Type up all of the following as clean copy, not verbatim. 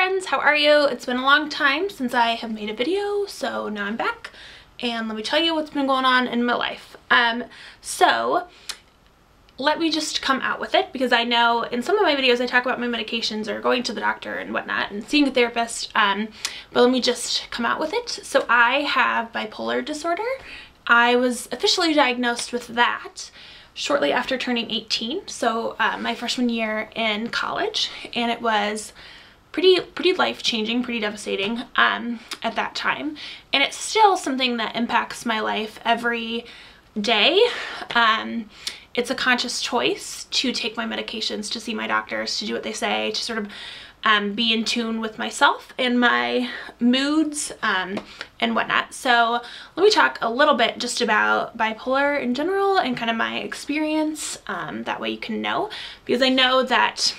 friends, how are you? It's been a long time since I have made a video, so now I'm back and let me tell you what's been going on in my life. So let me just come out with it, because I know in some of my videos I talk about my medications or going to the doctor and whatnot and seeing a therapist, but let me just come out with it. So I have bipolar disorder. I was officially diagnosed with that shortly after turning 18, so my freshman year in college, and it was pretty life-changing, pretty devastating at that time, and it's still something that impacts my life every day. It's a conscious choice to take my medications, to see my doctors, to do what they say, to sort of be in tune with myself and my moods and whatnot. So let me talk a little bit just about bipolar in general and kind of my experience. That way you can know, because I know that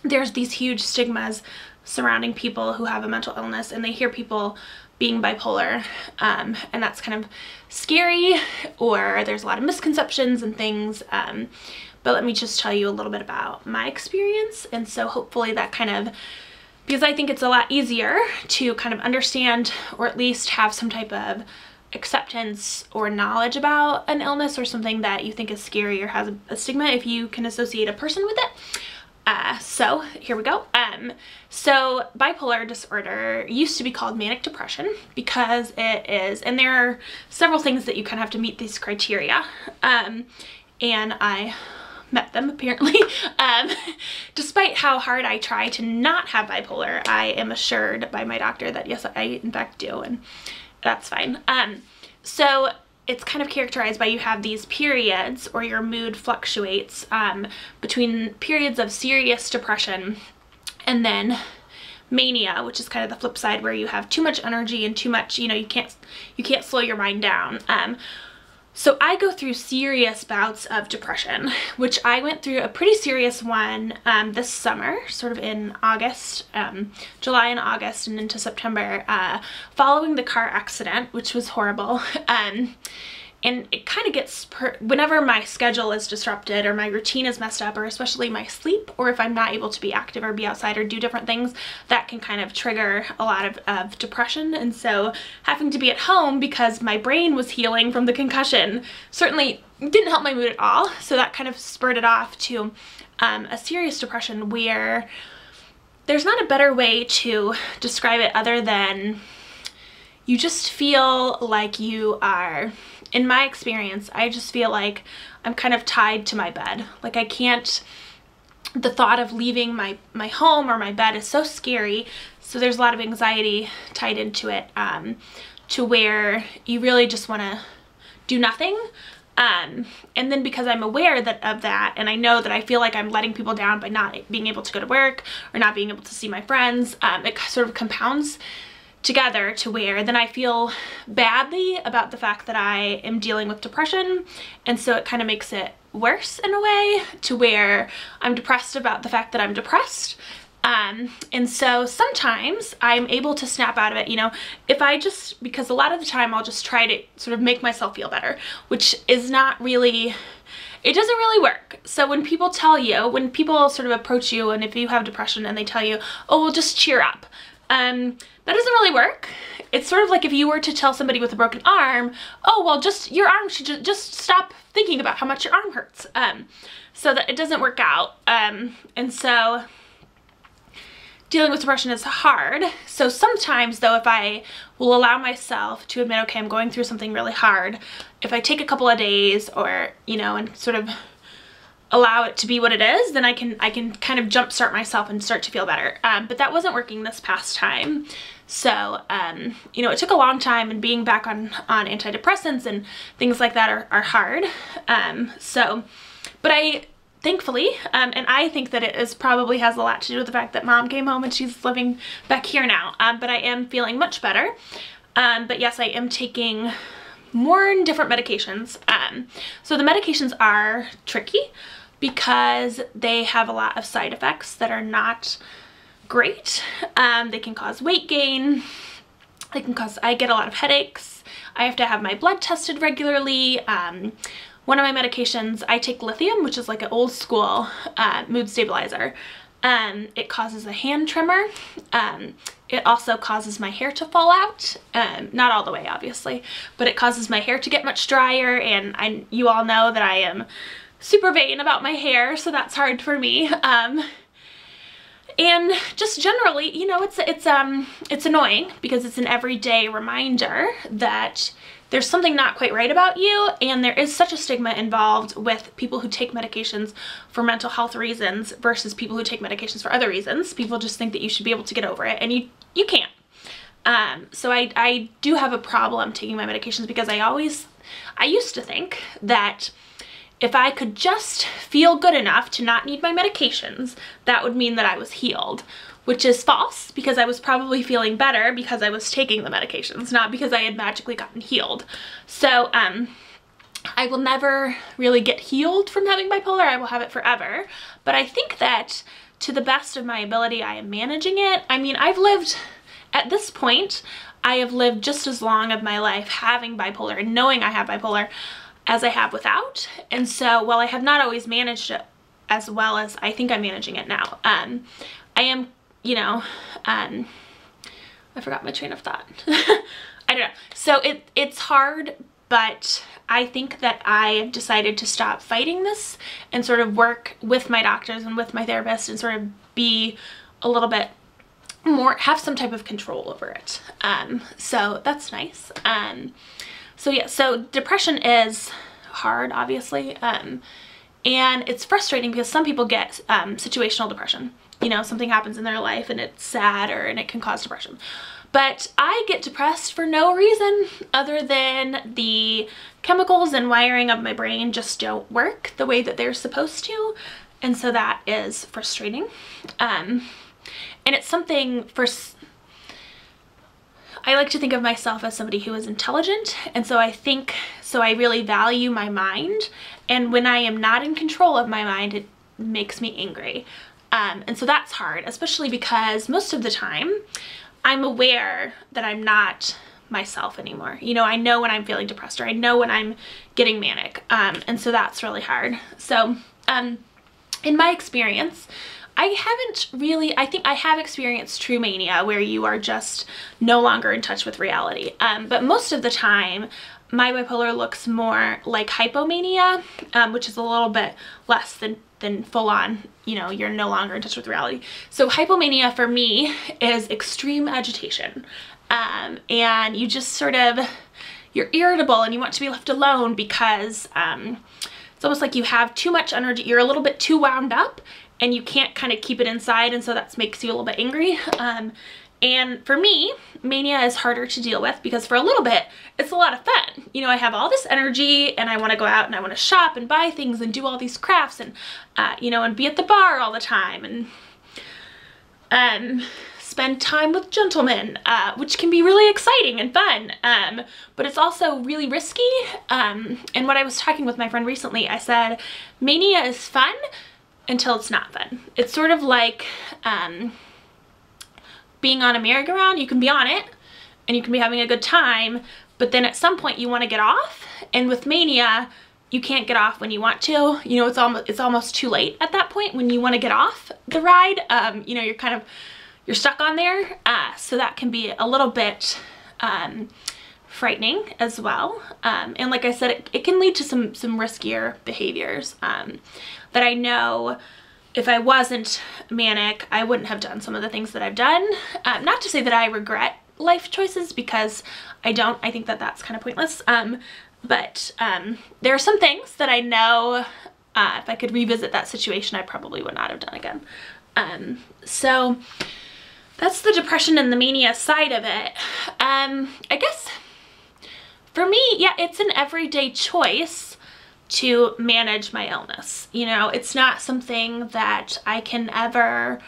there's these huge stigmas surrounding people who have a mental illness, and they hear people being bipolar, and that's kind of scary, or there's a lot of misconceptions and things, but let me just tell you a little bit about my experience. And so hopefully that kind of, because I think it's a lot easier to kind of understand, or at least have some type of acceptance or knowledge about an illness or something that you think is scary or has a stigma, if you can associate a person with it. So here we go. So bipolar disorder used to be called manic depression because it is, and there are several things that you kind of have to meet these criteria, and I met them apparently. Despite how hard I try to not have bipolar, I am assured by my doctor that yes, I in fact do, and that's fine. So it's kind of characterized by, you have these periods, or your mood fluctuates between periods of serious depression and then mania, which is kind of the flip side, where you have too much energy and too much, you know, you can't slow your mind down. So I go through serious bouts of depression, which I went through a pretty serious one this summer, sort of in August, July and August and into September, following the car accident, which was horrible. And it kind of gets, whenever my schedule is disrupted or my routine is messed up, or especially my sleep, or if I'm not able to be active or be outside or do different things, that can kind of trigger a lot of depression. And so having to be at home because my brain was healing from the concussion certainly didn't help my mood at all. So that kind of spurred it off to a serious depression, where there's not a better way to describe it other than you just feel like you are, in my experience, I just feel like I'm kind of tied to my bed. Like I can't, the thought of leaving my home or my bed is so scary. So there's a lot of anxiety tied into it, to where you really just want to do nothing. And then because I'm aware of that, and I know that I feel like I'm letting people down by not being able to go to work or not being able to see my friends, it sort of compounds together to where then I feel badly about the fact that I am dealing with depression, and so it kind of makes it worse in a way, to where I'm depressed about the fact that I'm depressed. And so sometimes I'm able to snap out of it, you know, if I just, because a lot of the time I'll just try to sort of make myself feel better, which is not really, it doesn't really work. So when people tell you, when people sort of approach you, and if you have depression and they tell you, oh, well, just cheer up, that doesn't really work. It's sort of like if you were to tell somebody with a broken arm, oh, well, just your arm should just stop thinking about how much your arm hurts. So that it doesn't work out. And so dealing with depression is hard. So sometimes though, if I will allow myself to admit, okay, I'm going through something really hard, if I take a couple of days, or, you know, and sort of allow it to be what it is, then I can kind of jumpstart myself and start to feel better. But that wasn't working this past time. So, you know, it took a long time, and being back on antidepressants and things like that are hard. But I, thankfully, and I think that it is probably has a lot to do with the fact that Mom came home and she's living back here now. But I am feeling much better. But yes, I am taking more and different medications. So the medications are tricky because they have a lot of side effects that are not great. They can cause weight gain. They can cause, I get a lot of headaches. I have to have my blood tested regularly. One of my medications, I take lithium, which is like an old school mood stabilizer. It causes a hand tremor. It also causes my hair to fall out. Not all the way, obviously, but it causes my hair to get much drier, and you all know that I am super vain about my hair, so that's hard for me. And just generally, you know, it's annoying because it's an everyday reminder that there's something not quite right about you, and there is such a stigma involved with people who take medications for mental health reasons versus people who take medications for other reasons. People just think that you should be able to get over it, and you can't. So I do have a problem taking my medications because I used to think that if I could just feel good enough to not need my medications, that would mean that I was healed, which is false, because I was probably feeling better because I was taking the medications, not because I had magically gotten healed. So I will never really get healed from having bipolar. I will have it forever. But I think that to the best of my ability, I am managing it. I mean, at this point, I have lived just as long of my life having bipolar and knowing I have bipolar as I have without. And so while I have not always managed it as well as I think I'm managing it now, I am, you know, I forgot my train of thought. I don't know. So it's hard, but I think that I decided to stop fighting this and sort of work with my doctors and with my therapist and sort of be a little bit more, have some type of control over it. So that's nice. So yeah, so depression is hard, obviously, and it's frustrating because some people get situational depression. You know, something happens in their life and it's sad, and it can cause depression. But I get depressed for no reason other than the chemicals and wiring of my brain just don't work the way that they're supposed to, and so that is frustrating. And it's something I like to think of myself as somebody who is intelligent, and so I really value my mind, and when I am not in control of my mind, it makes me angry. And so that's hard, especially because most of the time I'm aware that I'm not myself anymore. You know, I know when I'm feeling depressed, or I know when I'm getting manic, and so that's really hard. So in my experience, I think I have experienced true mania where you are just no longer in touch with reality. But most of the time, my bipolar looks more like hypomania, which is a little bit less than full on, you know, you're no longer in touch with reality. So hypomania for me is extreme agitation. And you just sort of, you're irritable and you want to be left alone because it's almost like you have too much energy. You're a little bit too wound up, and you can't kind of keep it inside, and so that makes you a little bit angry. And for me, mania is harder to deal with because for a little bit, it's a lot of fun. You know, I have all this energy and I want to go out and I want to shop and buy things and do all these crafts and, you know, and be at the bar all the time and spend time with gentlemen, which can be really exciting and fun. But it's also really risky. And when I was talking with my friend recently, I said, mania is fun until it's not fun. It's sort of like being on a merry-go-round. You can be on it and you can be having a good time, but then at some point you want to get off, and with mania you can't get off when you want to. You know, it's almost too late at that point when you want to get off the ride. You know, you're stuck on there, so that can be a little bit frightening as well. And like I said, it can lead to some riskier behaviors that I know if I wasn't manic, I wouldn't have done some of the things that I've done. Not to say that I regret life choices, because I don't. I think that that's kind of pointless. But there are some things that I know if I could revisit that situation, I probably would not have done again. So that's the depression and the mania side of it. I guess for me, yeah, it's an everyday choice to manage my illness. You know, it's not something that I can ever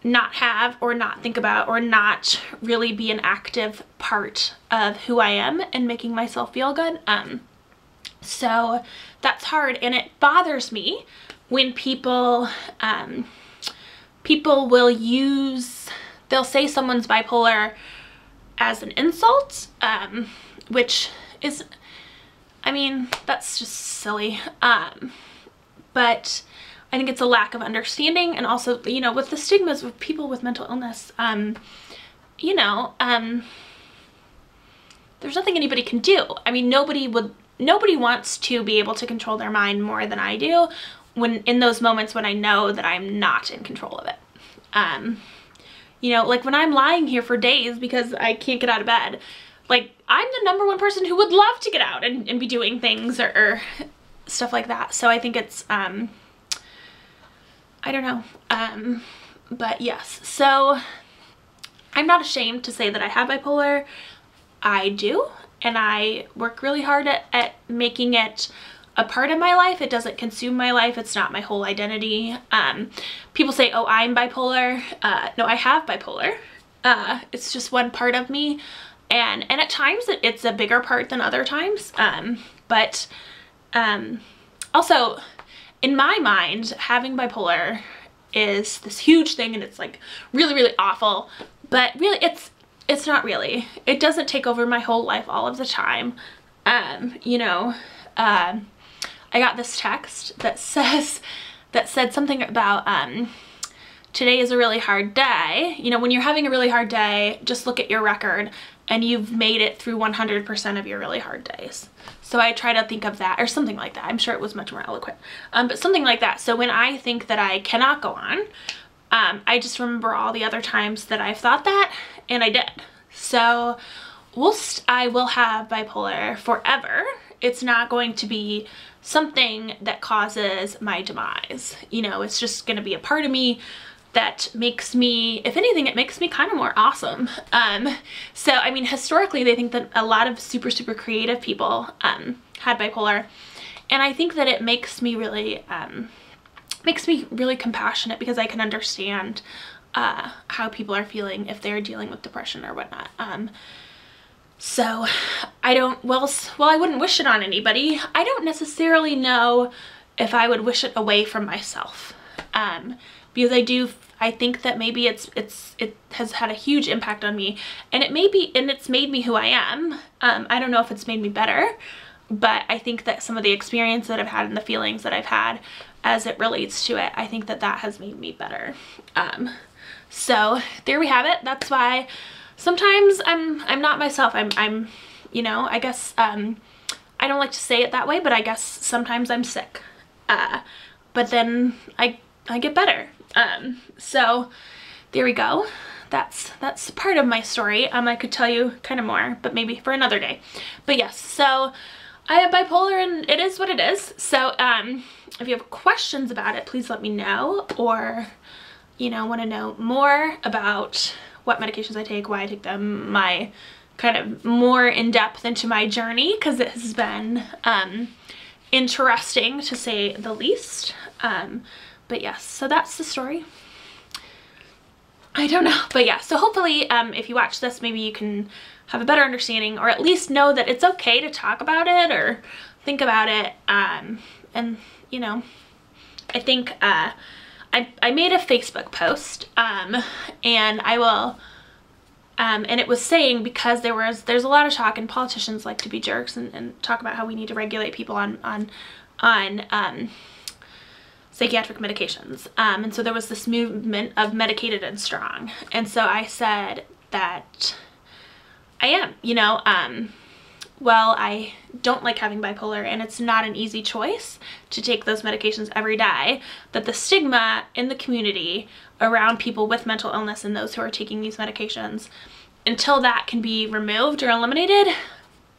not have or not think about or not really be an active part of who I am and making myself feel good. So that's hard, and it bothers me when people they'll say someone's bipolar as an insult, which is, I mean, that's just silly. But I think it's a lack of understanding, and also, you know, with the stigmas of people with mental illness, you know, there's nothing anybody can do. I mean, nobody wants to be able to control their mind more than I do when in those moments when I know that I'm not in control of it. You know, like when I'm lying here for days because I can't get out of bed, like I'm the #1 person who would love to get out and be doing things or stuff like that. So I think it's, I don't know. But yes, so I'm not ashamed to say that I have bipolar. I do, and I work really hard at making it a part of my life. It doesn't consume my life. It's not my whole identity. People say, oh, I'm bipolar. No, I have bipolar. It's just one part of me. And at times it's a bigger part than other times. But also in my mind, having bipolar is this huge thing, and it's like really, really awful. But really it's not really. It doesn't take over my whole life all of the time. You know, I got this text that said something about today is a really hard day. You know, when you're having a really hard day, just look at your record and you've made it through 100% of your really hard days. So I try to think of that, or something like that. I'm sure it was much more eloquent, but something like that. So when I think that I cannot go on, I just remember all the other times that I've thought that, and I did. So I will have bipolar forever. It's not going to be something that causes my demise. You know, it's just going to be a part of me that makes me, if anything, it makes me kind of more awesome. So, I mean, historically, they think that a lot of super, super creative people had bipolar. And I think that it makes me really compassionate, because I can understand how people are feeling if they're dealing with depression or whatnot. So I don't, well, I wouldn't wish it on anybody. I don't necessarily know if I would wish it away from myself. Because I think that maybe it has had a huge impact on me, and it's made me who I am. I don't know if it's made me better, but I think that some of the experience that I've had and the feelings that I've had as it relates to it, I think that has made me better. So there we have it. That's why sometimes I'm not myself. I'm, you know, I guess, I don't like to say it that way, but I guess sometimes I'm sick. But then I get better. So there we go. That's part of my story. I could tell you kind of more, but maybe for another day. But yes, so I have bipolar, and it is what it is. So, if you have questions about it, please let me know, or, you know, want to know more about what medications I take, why I take them, my kind of more in depth into my journey, because it has been, interesting to say the least. But yes, so that's the story. I don't know, but yeah, so hopefully if you watch this, maybe you can have a better understanding, or at least know that it's okay to talk about it or think about it. And you know, I think I made a Facebook post, and I will, and it was saying, because there's a lot of talk, and politicians like to be jerks and talk about how we need to regulate people on psychiatric medications. And so there was this movement of Medicated and Strong. And so I said that I am, you know, well, I don't like having bipolar, and it's not an easy choice to take those medications every day, that the stigma in the community around people with mental illness and those who are taking these medications, until that can be removed or eliminated,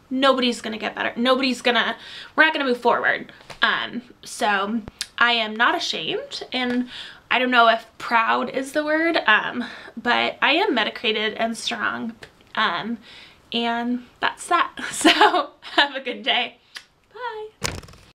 nobody's gonna get better. We're not gonna move forward. So I am not ashamed, and I don't know if proud is the word, but I am medicated and strong, and that's that. So have a good day. Bye.